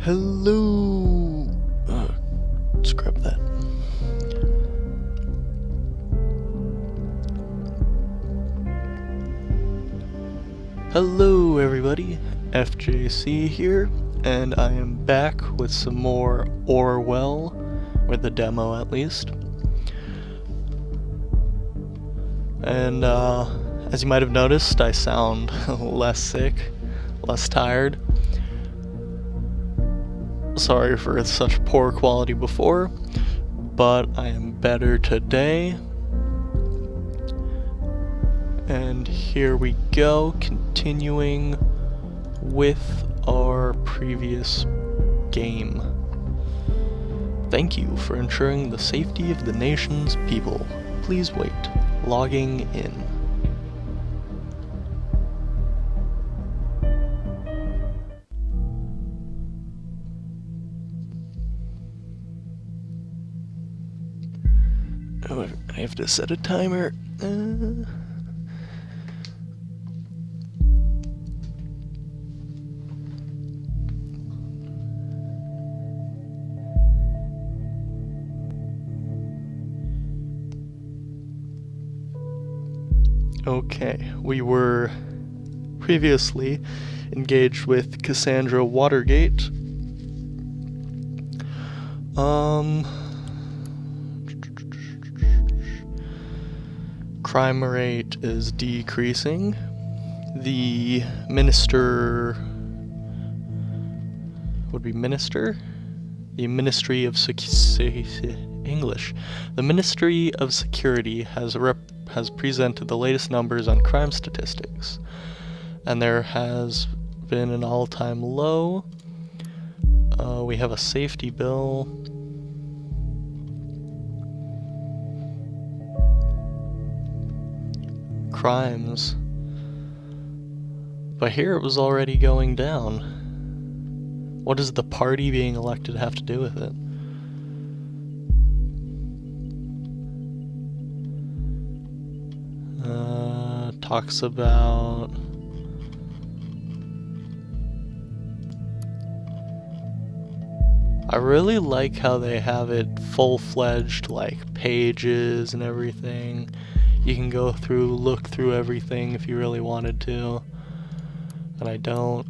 Hello! Scrap that. Hello everybody, FJC here, and I am back with some more Orwell, or the demo at least. And as you might have noticed, I sound less sick, less tired. Sorry for such poor quality before, but I am better today. And here we go, continuing with our previous game. Thank you for ensuring the safety of the nation's people. Please wait. Logging in. Oh, I have to set a timer. Okay, we were previously engaged with Cassandra Watergate. Crime rate is decreasing. The minister would be minister? The Ministry of English. The Ministry of Security has presented the latest numbers on crime statistics, and there has been an all-time low. We have a safety bill. Crimes. But here it was already going down. What does the party being elected have to do with it? Talks about I really like how they have it full-fledged, like pages and everything. You can go through, look through everything if you really wanted to. And I don't.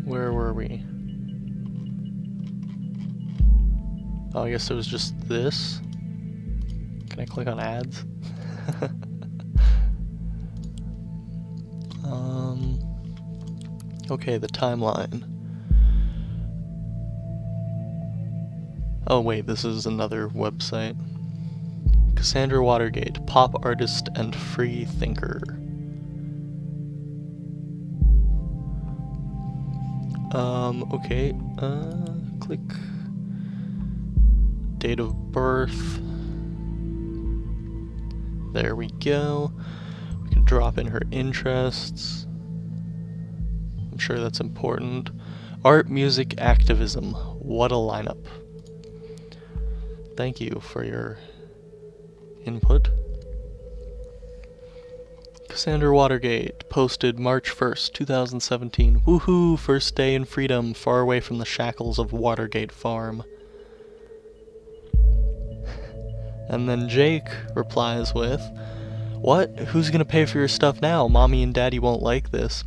Where were we? Oh, I guess it was just this. Can I click on ads? Okay, the timeline. Oh wait, this is another website. Cassandra Watergate, pop artist and free thinker. Okay, click date of birth. There we go. We can drop in her interests. I'm sure that's important. Art, music, activism. What a lineup. Thank you for your input. Cassandra Watergate posted March 1st, 2017. Woohoo! First day in freedom, far away from the shackles of Watergate Farm. And then Jake replies with, "What? Who's gonna pay for your stuff now? Mommy and Daddy won't like this."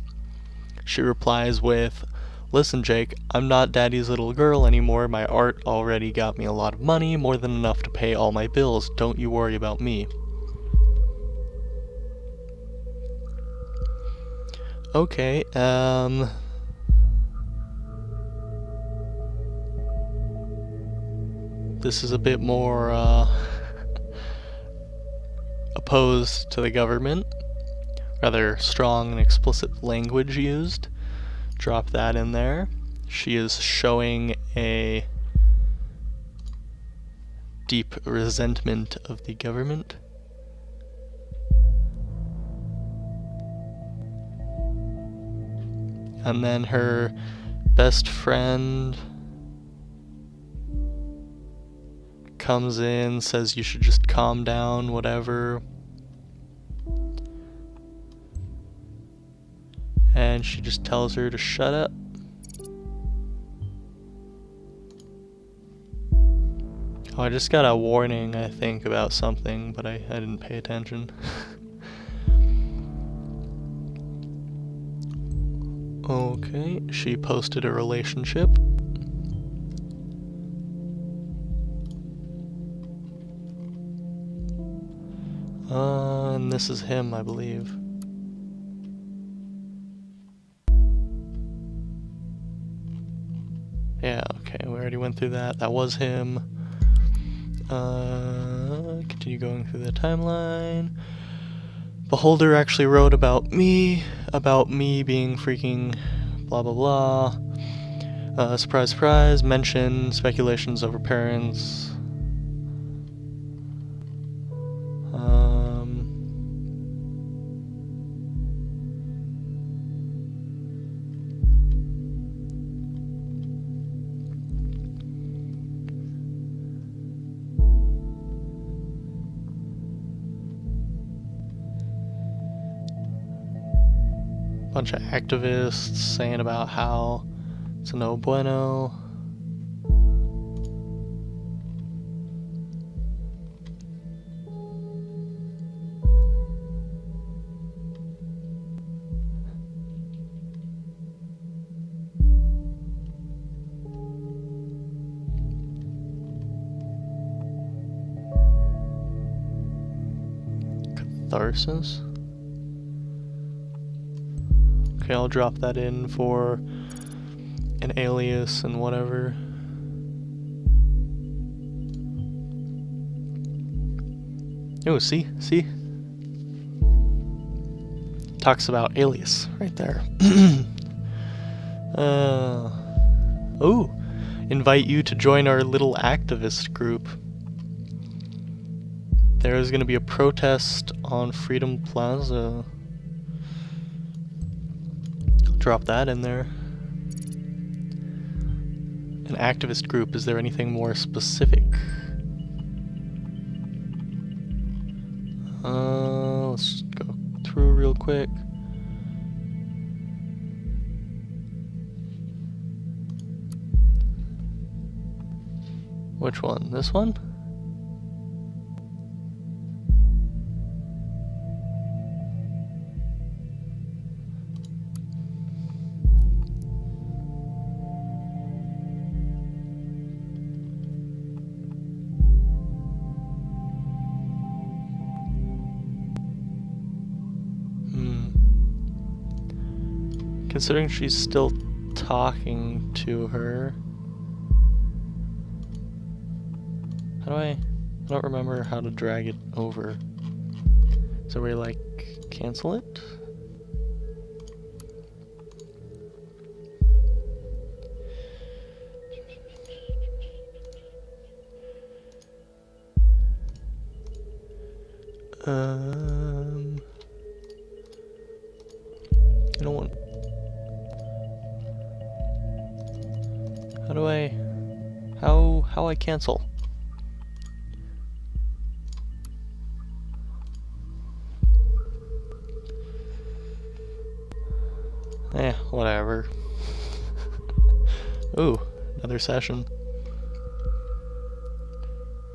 She replies with, "Listen, Jake, I'm not Daddy's little girl anymore. My art already got me a lot of money, more than enough to pay all my bills. Don't you worry about me." Okay, this is a bit more, opposed to the government. Rather strong and explicit language used. Drop that in there. She is showing a deep resentment of the government. And then her best friend comes in, says you should just calm down, whatever. And she just tells her to shut up. Oh, I just got a warning, I think, about something, but I didn't pay attention. Okay, she posted a relationship. And this is him, I believe. Yeah, okay, we already went through that. That was him. Continue going through the timeline. Beholder actually wrote about me being freaking blah blah blah. Surprise, surprise, mention speculations over parents. Bunch of activists saying about how it's a no bueno. Catharsis. Okay, I'll drop that in for an alias and whatever. Oh, see? Talks about alias right there. Oh, invite you to join our little activist group. There is going to be a protest on Freedom Plaza. Drop that in there. An activist group, is there anything more specific? Let's go through real quick. Which one? This one? Considering she's still talking to her. I don't remember how to drag it over. So we like cancel it? I don't want. How I cancel? Whatever. Ooh, another session.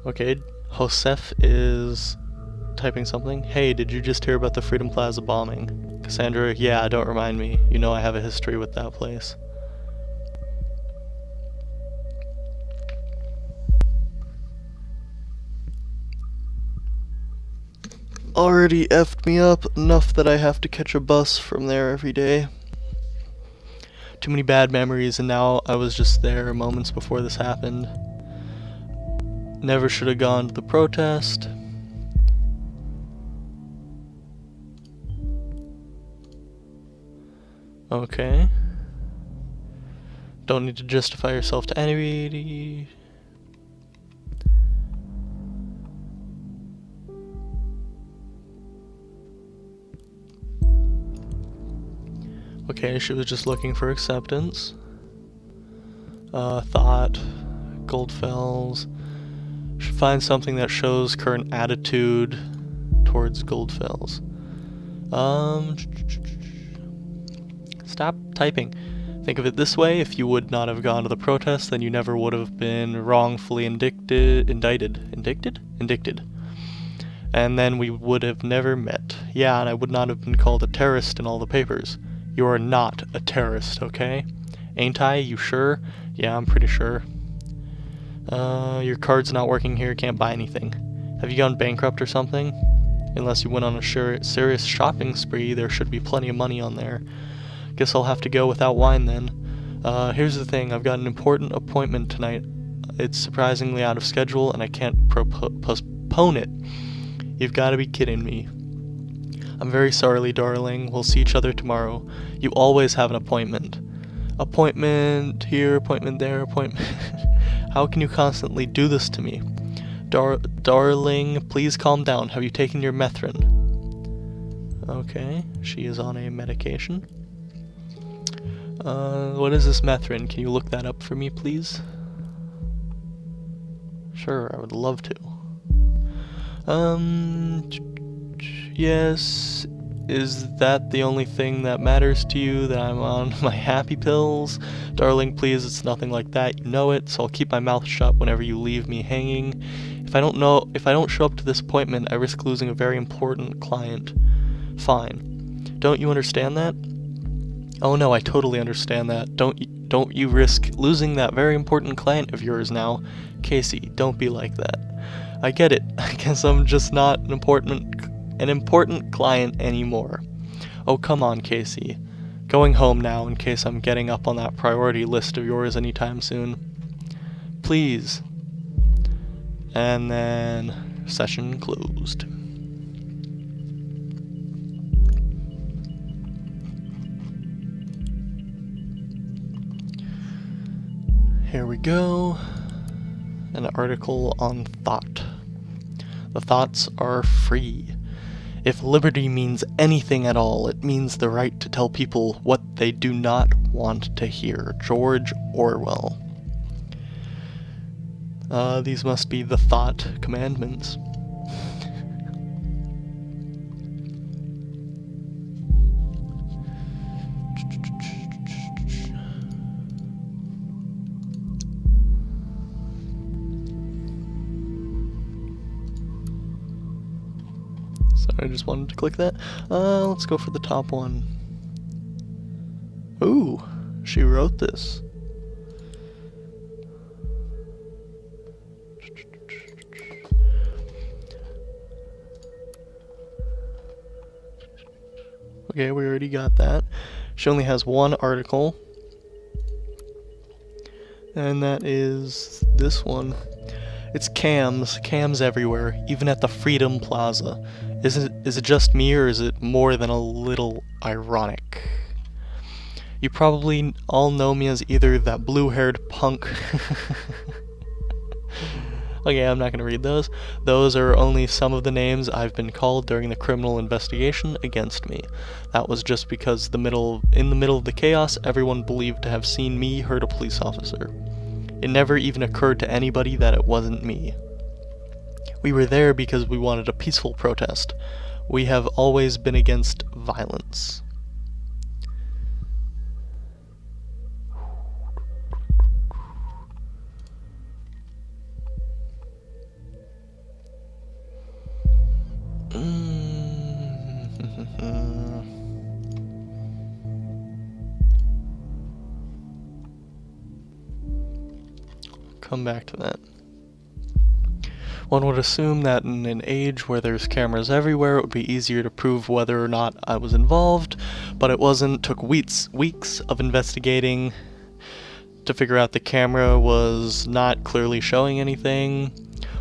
Okay, Josef is typing something. Hey, did you just hear about the Freedom Plaza bombing? Cassandra, yeah, don't remind me. You know I have a history with that place. Already effed me up enough that I have to catch a bus from there every day. Too many bad memories, and now I was just there moments before this happened. Never should have gone to the protest. Okay. Don't need to justify yourself to anybody. Okay, she was just looking for acceptance. Thought, Goldfells. She find something that shows current attitude towards Goldfells. Stop typing. Think of it this way: if you would not have gone to the protest, then you never would have been wrongfully indicted. And then we would have never met. Yeah, and I would not have been called a terrorist in all the papers. You are not a terrorist, okay? Ain't I? You sure? Yeah, I'm pretty sure. Your card's not working here, can't buy anything. Have you gone bankrupt or something? Unless you went on a serious shopping spree, there should be plenty of money on there. Guess I'll have to go without wine then. Here's the thing, I've got an important appointment tonight. It's surprisingly out of schedule and I can't postpone it. You've got to be kidding me. I'm very sorry, darling. We'll see each other tomorrow. You always have an appointment. Appointment here, appointment there, appointment... How can you constantly do this to me? Darling, please calm down. Have you taken your Methrin? Okay, she is on a medication. What is this Methrin? Can you look that up for me, please? Sure, I would love to. Yes, is that the only thing that matters to you, that I'm on my happy pills? Darling, please, it's nothing like that, you know it, so I'll keep my mouth shut whenever you leave me hanging. If I don't show up to this appointment, I risk losing a very important client. Fine. Don't you understand that? Oh no, I totally understand that. Don't you risk losing that very important client of yours now. Casey, don't be like that. I get it. I guess I'm just not an important client anymore. Oh, come on, Casey. Going home now in case I'm getting up on that priority list of yours anytime soon. Please. And then session closed. Here we go. An article on thought. The thoughts are free. If liberty means anything at all, it means the right to tell people what they do not want to hear. George Orwell. These must be the thought commandments. I just wanted to click that. Let's go for the top one. Ooh, she wrote this. Okay, we already got that. She only has one article. And that is this one. It's cams everywhere, even at the Freedom Plaza. Is it just me, or is it more than a little ironic? You probably all know me as either that blue-haired punk... Okay, I'm not gonna read those. Those are only some of the names I've been called during the criminal investigation against me. That was just because in the middle of the chaos, everyone believed to have seen me hurt a police officer. It never even occurred to anybody that it wasn't me. We were there because we wanted a peaceful protest. We have always been against violence. Come back to that. One would assume that in an age where there's cameras everywhere, it would be easier to prove whether or not I was involved, but it wasn't. Took weeks of investigating to figure out the camera was not clearly showing anything.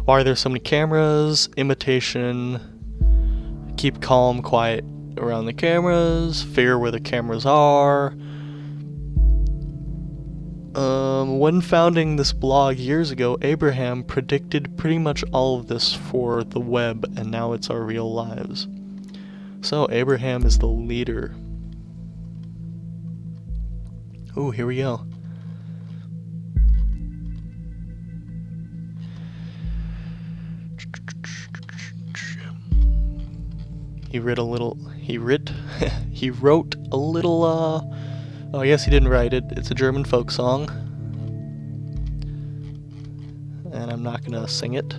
Why are there so many cameras? Imitation. Keep calm, quiet around the cameras. Figure where the cameras are. When founding this blog years ago, Abraham predicted pretty much all of this for the web, and now it's our real lives. So Abraham is the leader. Ooh, here we go. he wrote a little, he wrote a little, oh, I guess he didn't write it. It's a German folk song. And I'm not gonna sing it.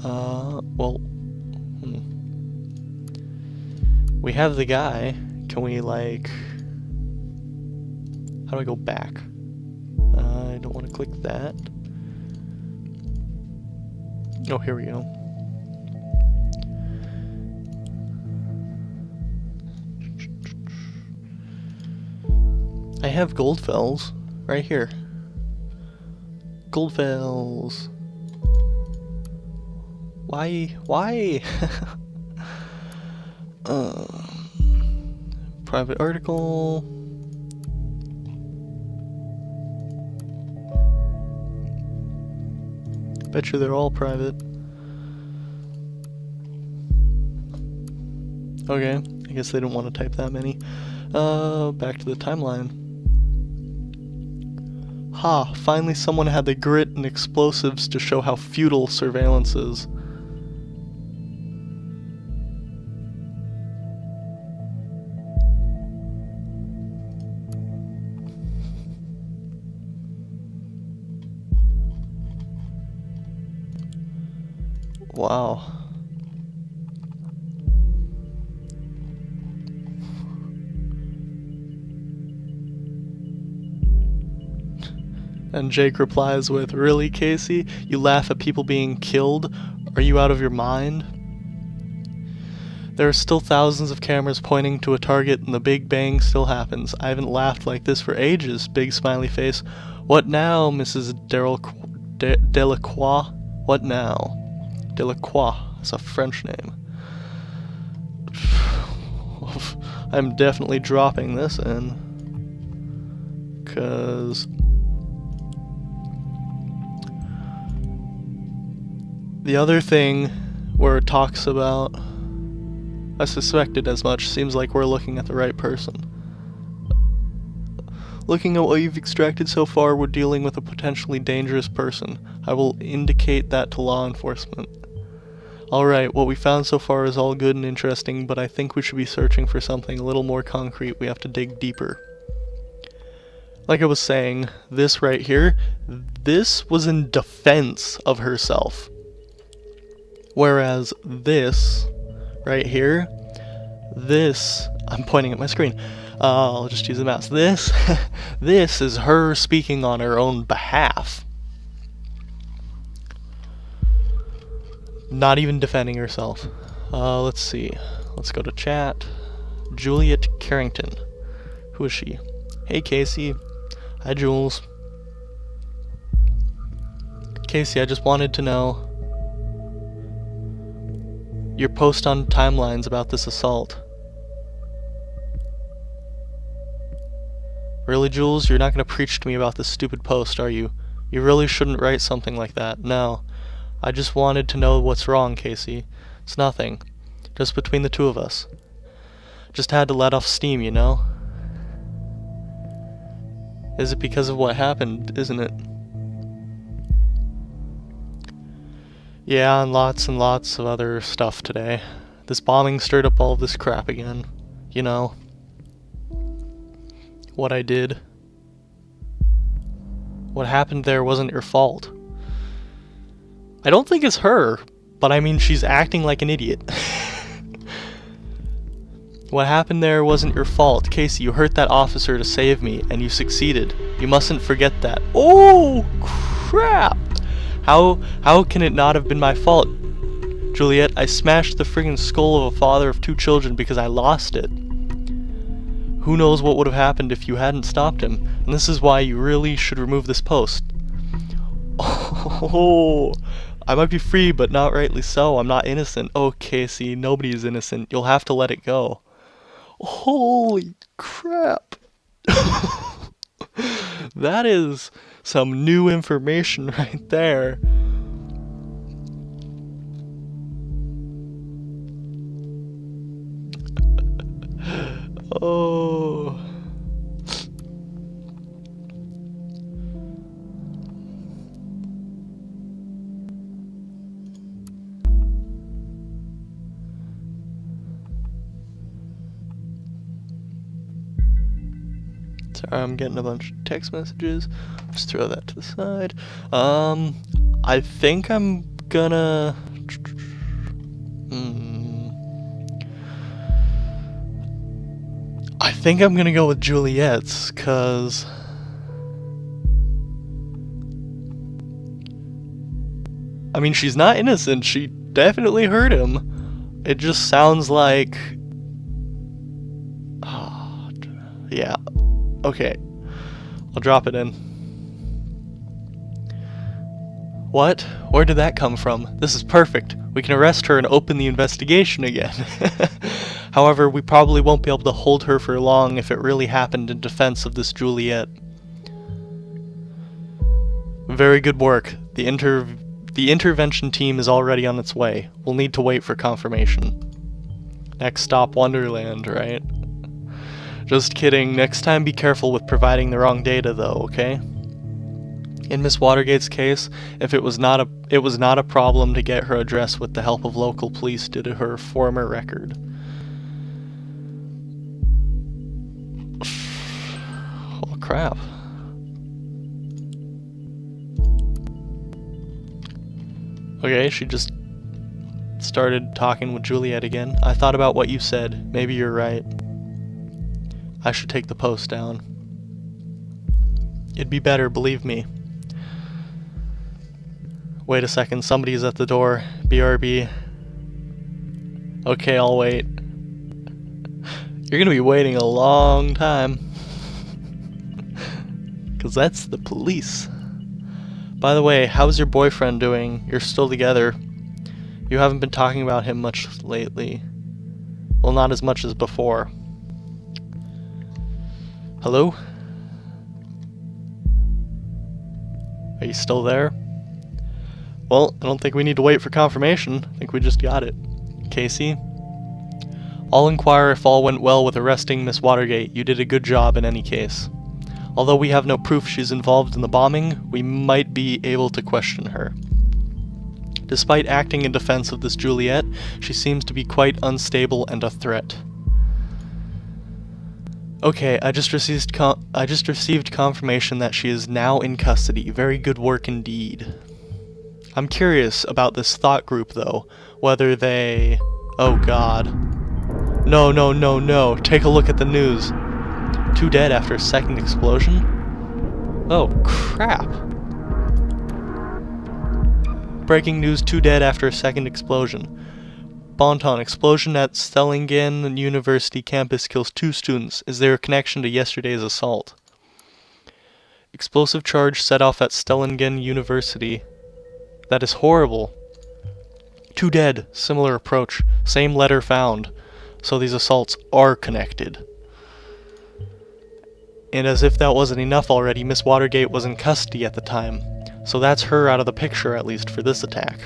Well, we have the guy. Can we, like, how do I go back? I don't want to click that. Oh, here we go. I have Goldfells right here. Goldfells. Why? Private article. Bet you they're all private. Okay, I guess they didn't want to type that many. Back to the timeline. Ha, finally someone had the grit and explosives to show how futile surveillance is. Wow. And Jake replies with, "Really, Casey? You laugh at people being killed? Are you out of your mind?" There are still thousands of cameras pointing to a target and the Big Bang still happens. I haven't laughed like this for ages. Big smiley face. What now, Mrs. Delacroix? What now? Delacroix. That's a French name. I'm definitely dropping this in. 'Cause the other thing where it talks about, I suspected as much, seems like we're looking at the right person. Looking at what you've extracted so far, we're dealing with a potentially dangerous person. I will indicate that to law enforcement. Alright, what we found so far is all good and interesting, but I think we should be searching for something a little more concrete. We have to dig deeper. Like I was saying, this right here, this was in defense of herself. Whereas this, right here, this, I'm pointing at my screen, I'll just use the mouse, this, this is her speaking on her own behalf. Not even defending herself. Let's see, let's go to chat. Juliet Carrington, who is she? Hey Casey, hi Jules. Casey, I just wanted to know your post on timelines about this assault. Really, Jules? You're not going to preach to me about this stupid post, are you? You really shouldn't write something like that. No. I just wanted to know what's wrong, Casey. It's nothing. Just between the two of us. Just had to let off steam, you know? Is it because of what happened, isn't it? Yeah, and lots of other stuff today. This bombing stirred up all this crap again. You know. What I did. What happened there wasn't your fault. I don't think it's her, but I mean she's acting like an idiot. What happened there wasn't your fault. Casey, you hurt that officer to save me, and you succeeded. You mustn't forget that. Oh, crap! How can it not have been my fault? Juliet, I smashed the friggin' skull of a father of 2 children because I lost it. Who knows what would have happened if you hadn't stopped him, and this is why you really should remove this post. Oh, I might be free, but not rightly so. I'm not innocent. Oh, Casey, nobody is innocent. You'll have to let it go. Holy crap. That is some new information right there. Oh. Sorry, I'm getting a bunch of text messages. Just throw that to the side. I think I'm gonna... I think I'm gonna go with Juliette's, cause... I mean, she's not innocent. She definitely hurt him. It just sounds like... yeah. Okay. I'll drop it in. What? Where did that come from? This is perfect. We can arrest her and open the investigation again. However, we probably won't be able to hold her for long if it really happened in defense of this Juliette. Very good work. The intervention team is already on its way. We'll need to wait for confirmation. Next stop, Wonderland, right? Just kidding. Next time be careful with providing the wrong data though, okay? In Miss Watergate's case, if it was not a problem to get her address with the help of local police due to her former record. Oh crap. Okay, she just started talking with Juliet again. I thought about what you said. Maybe you're right. I should take the post down. It'd be better, believe me. Wait a second, somebody's at the door. BRB. Okay, I'll wait. You're gonna be waiting a long time. 'Cause that's the police. By the way, how's your boyfriend doing? You're still together. You haven't been talking about him much lately. Well, not as much as before. Hello? Are you still there? Well, I don't think we need to wait for confirmation. I think we just got it. Casey? I'll inquire if all went well with arresting Miss Watergate. You did a good job in any case. Although we have no proof she's involved in the bombing, we might be able to question her. Despite acting in defense of this Juliette, she seems to be quite unstable and a threat. Okay, I just received confirmation that she is now in custody. Very good work indeed. I'm curious about this thought group though, whether they... Oh god. No, no, no, no. Take a look at the news. 2 dead after a second explosion? Oh, crap. Breaking news, 2 dead after a second explosion. Bonton, explosion at Stellingen University campus kills 2 students. Is there a connection to yesterday's assault? Explosive charge set off at Stellingen University. That is horrible. 2 dead, similar approach, same letter found. So these assaults are connected. And as if that wasn't enough already, Miss Watergate was in custody at the time. So that's her out of the picture, at least for this attack.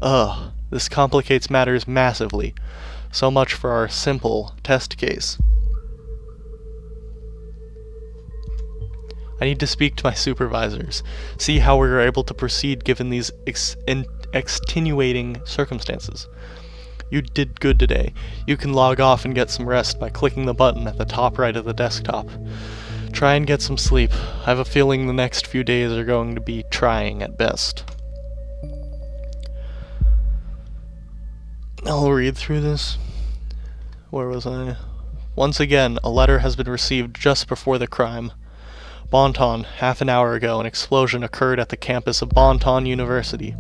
Ugh, this complicates matters massively. So much for our simple test case. I need to speak to my supervisors, see how we were able to proceed given these extenuating circumstances. You did good today. You can log off and get some rest by clicking the button at the top right of the desktop. Try and get some sleep. I have a feeling the next few days are going to be trying at best. I'll read through this. Where was I? Once again, a letter has been received just before the crime. Bonton, half an hour ago, an explosion occurred at the campus of Bonton University.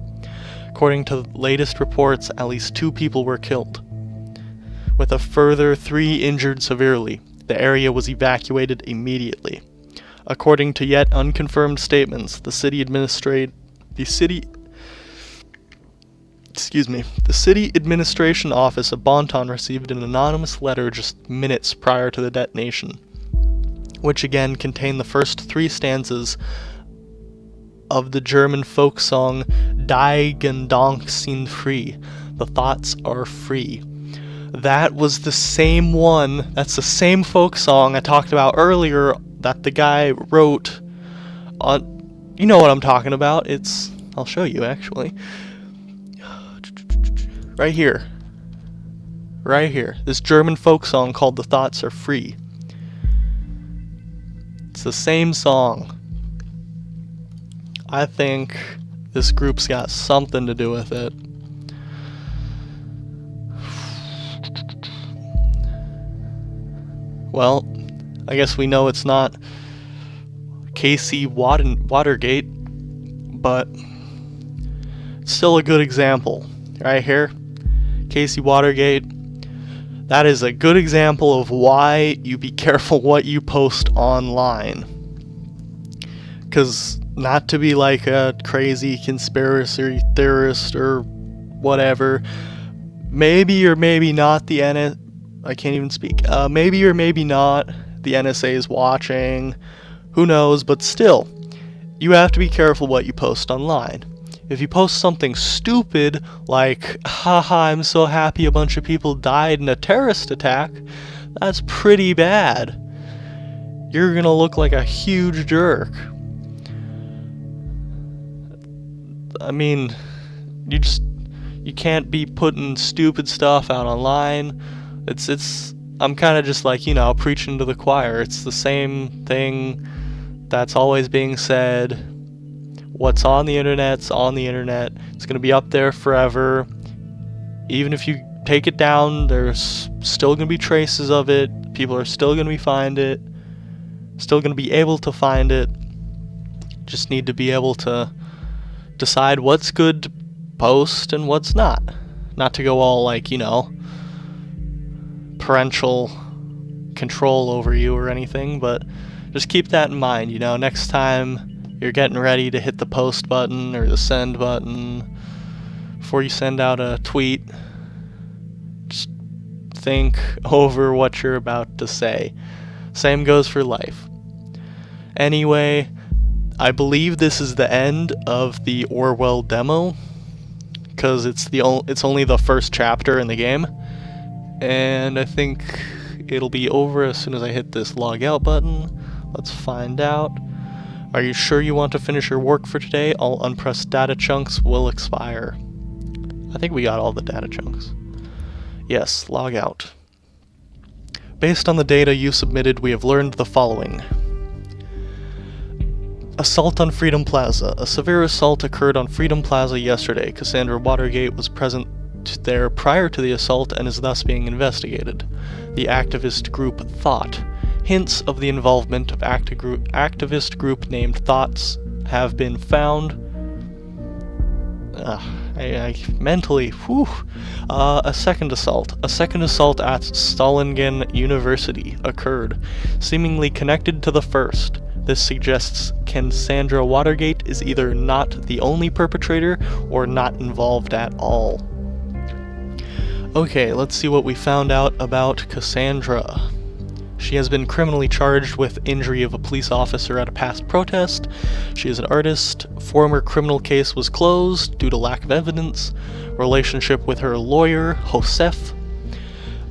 According to the latest reports, at least 2 people were killed, with a further 3 injured severely. The area was evacuated immediately. According to yet unconfirmed statements, the city administration office of Bonton received an anonymous letter just minutes prior to the detonation, which again contained the first 3 stanzas of the German folk song Die Gedanken sind frei. The thoughts are free. That was the same one, that's the same folk song I talked about earlier that the guy wrote on, you know what I'm talking about, I'll show you actually. Right here. Right here. This German folk song called The Thoughts Are Free. It's the same song. I think this group's got something to do with it. Well, I guess we know it's not Watergate, but it's still a good example. Right here, Casey Watergate. That is a good example of why you be careful what you post online. Because not to be like a crazy conspiracy theorist or whatever, maybe or maybe not the I can't even speak. Maybe or maybe not the NSA is watching. Who knows? But still, you have to be careful what you post online. If you post something stupid like, haha, I'm so happy a bunch of people died in a terrorist attack, that's pretty bad. You're gonna look like a huge jerk. I mean, you can't be putting stupid stuff out online. I'm kind of just like, preaching to the choir. It's the same thing that's always being said. What's on the internet's on the internet. It's going to be up there forever. Even if you take it down, there's still going to be traces of it. People are still going to still going to be able to find it. Just need to be able to decide what's good to post and what's not. Not to go all like, parental control over you or anything, but just keep that in mind, next time you're getting ready to hit the post button or the send button before you send out a tweet, just think over what you're about to say. Same goes for life. Anyway, I believe this is the end of the Orwell demo, because it's only the first chapter in the game, and I think it'll be over as soon as I hit this log out button. Let's find out. Are you sure you want to finish your work for today? All unpressed data chunks will expire. I think we got all the data chunks. Yes, log out. Based on the data you submitted, we have learned the following. Assault on Freedom Plaza. A severe assault occurred on Freedom Plaza yesterday. Cassandra Watergate was present there prior to the assault and is thus being investigated. The activist group Thought. Hints of the involvement of activist group named Thoughts have been found. A second assault at Stalingen University occurred, seemingly connected to the first. This suggests Cassandra Watergate is either not the only perpetrator or not involved at all. Okay, let's see what we found out about Cassandra. She has been criminally charged with injury of a police officer at a past protest. She is an artist. Former criminal case was closed due to lack of evidence. Relationship with her lawyer, Josef.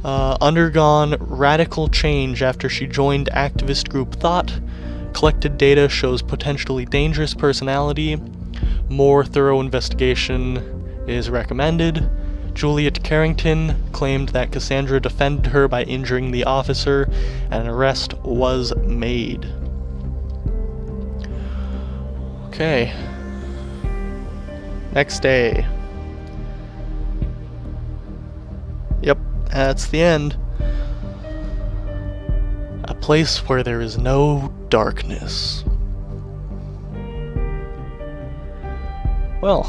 Undergone radical change after she joined activist group Thought. Collected data shows potentially dangerous personality. More thorough investigation is recommended. Juliet Carrington claimed that Cassandra defended her by injuring the officer, and an arrest was made. Okay. Next day. Yep, that's the end. A place where there is no darkness. Well,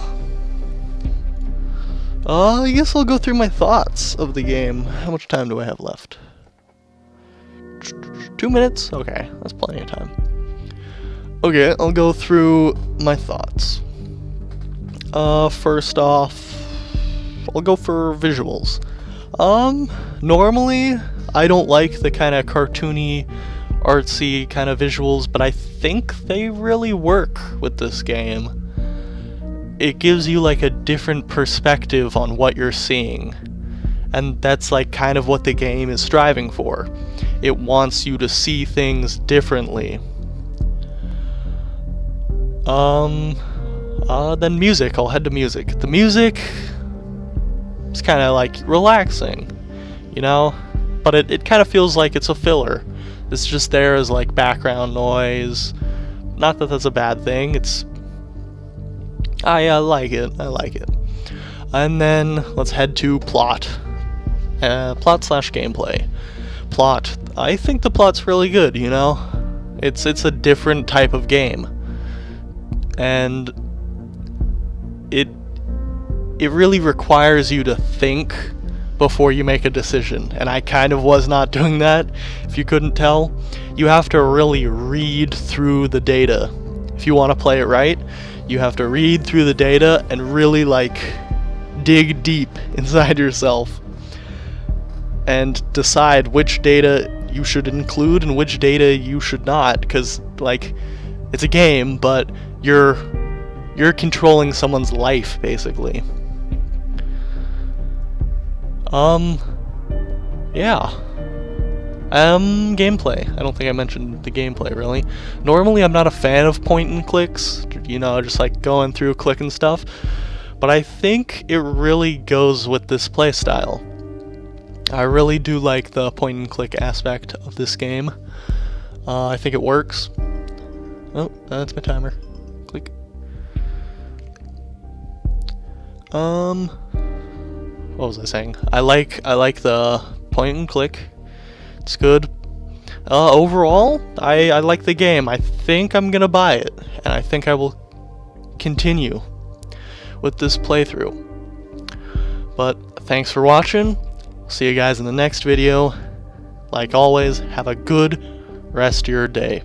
I guess I'll go through my thoughts of the game. How much time do I have left? 2 minutes? Okay, that's plenty of time. Okay, I'll go through my thoughts. First off, I'll go for visuals. Normally, I don't like the kind of cartoony, artsy kind of visuals, but I think they really work with this game. It gives you like a different perspective on what you're seeing, and that's like kind of what the game is striving for. It wants you to see things differently. Then music. I'll head to music. The music is kind of like relaxing, but it kind of feels like it's a filler. It's just there as like background noise. Not that that's a bad thing. I like it. I like it. And then let's head to plot. Plot/gameplay. Plot. I think the plot's really good, you know? It's a different type of game. And it really requires you to think before you make a decision. And I kind of was not doing that, if you couldn't tell. You have to really read through the data. If you want to play it right, you have to read through the data and really like dig deep inside yourself and decide which data you should include and which data you should not, because like it's a game, but you're controlling someone's life basically. Yeah. Gameplay. I don't think I mentioned the gameplay really. Normally I'm not a fan of point and clicks, you know, just like going through clicking stuff, but I think it really goes with this play style. I really do like the point and click aspect of this game. I think it works. Oh, that's my timer. Click. What was I saying? I like the point and click. It's good. Overall, I like the game. I think I'm gonna buy it, and I think I will continue with this playthrough. But thanks for watching. See you guys in the next video. Like always, have a good rest of your day.